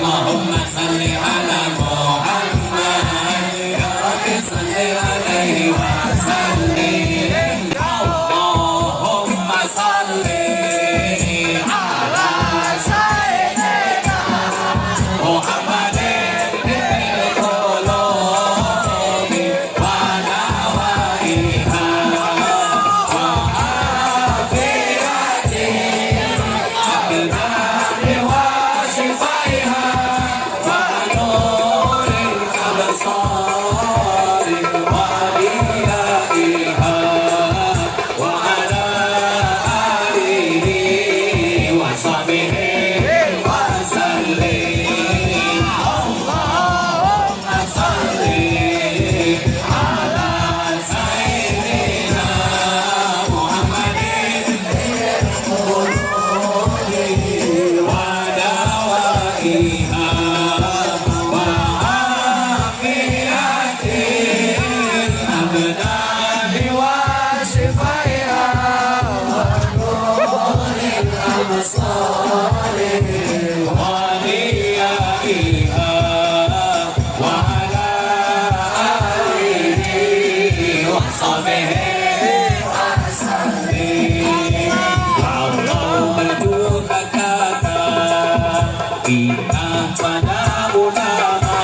Allahumma salli ala Muhammad ya Rabbi salli alaihi wa sallim Allahumma salli ala sayyidina Muhammadin bil qulubi wa nawaiha wa afiyati abdani wa shifaiha wa nuril absari wa diyaiha wa ala alihi wa sahbihi wa sallim Allahumma salli ala sayyidina Muhammadin wa dawaiha wa afiyati abdani wa shifaiha wa nuril absari wa diyaiha wa ala alihi wa sahbihi wa sallim Allah berjuta-kata kita pada ulama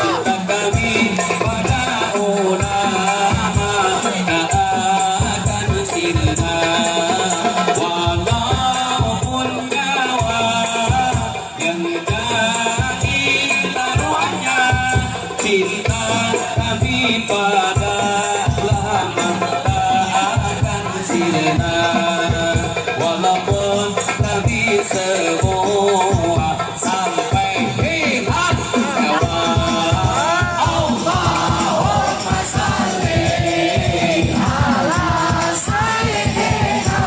cinta kami pada ulama tak akan sirna walaupun nyawa yang jadi taruhannya cinta kami pada ulama tak akan sirna walaupun kami semua sampai hilang nyawa Allahumma salli ala sayyidina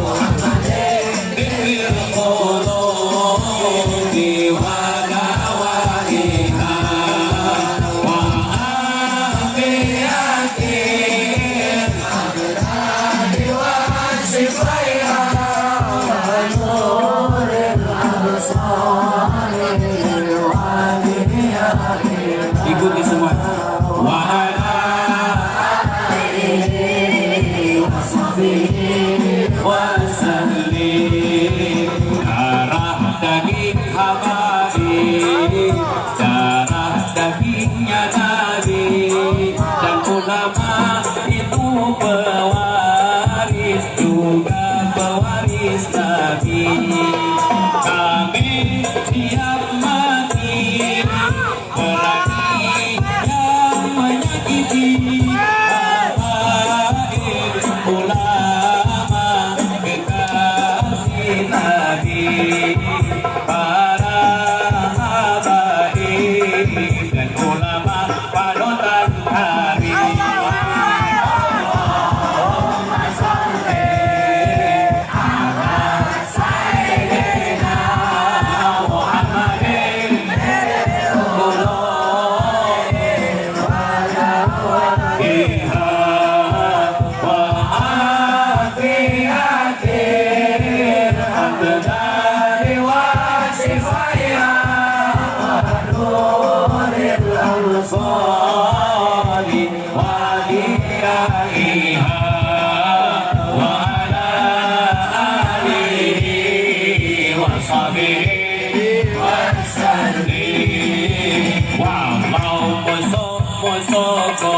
Muhammadin bil qulubi wa nawaiha wa afiyati abdani wa shifaiha wa nuril absari wa diyaiha ikuti semua wa ala alihi wa sahbihi wa sallim darah daging habaib darah dagingnya Nabi dan ulama itu pewaris juga pewaris Nabi kami siap mati berani yang menyakiti habaib ulama kekasih Nabi para habaib dan ulama panutan kami Allahumma salli ala sayyidina Muhammadin bil qulubi wa nawaiha wa afiyati abdani wa shifaiha wa nuril absari wa diyaiha wa ala alihi wa sahbihi wa sallim walau musuh-musuhku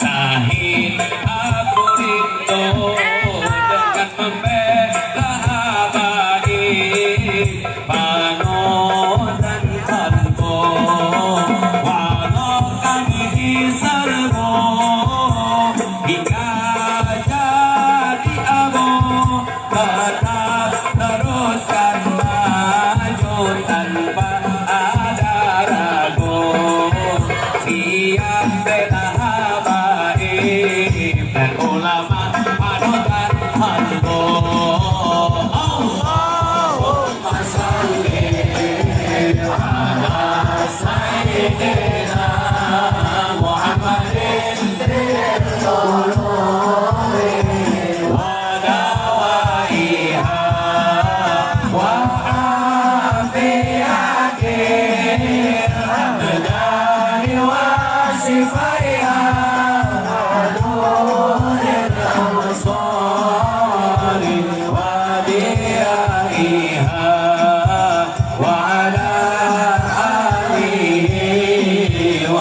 sahid aku rindu dengan membela habaib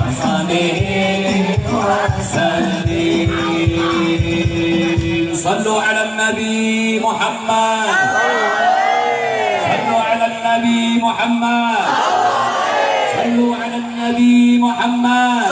وصحبه وسلم. صلوا على النبي محمد. صلوا على النبي محمد. صلوا على النبي محمد.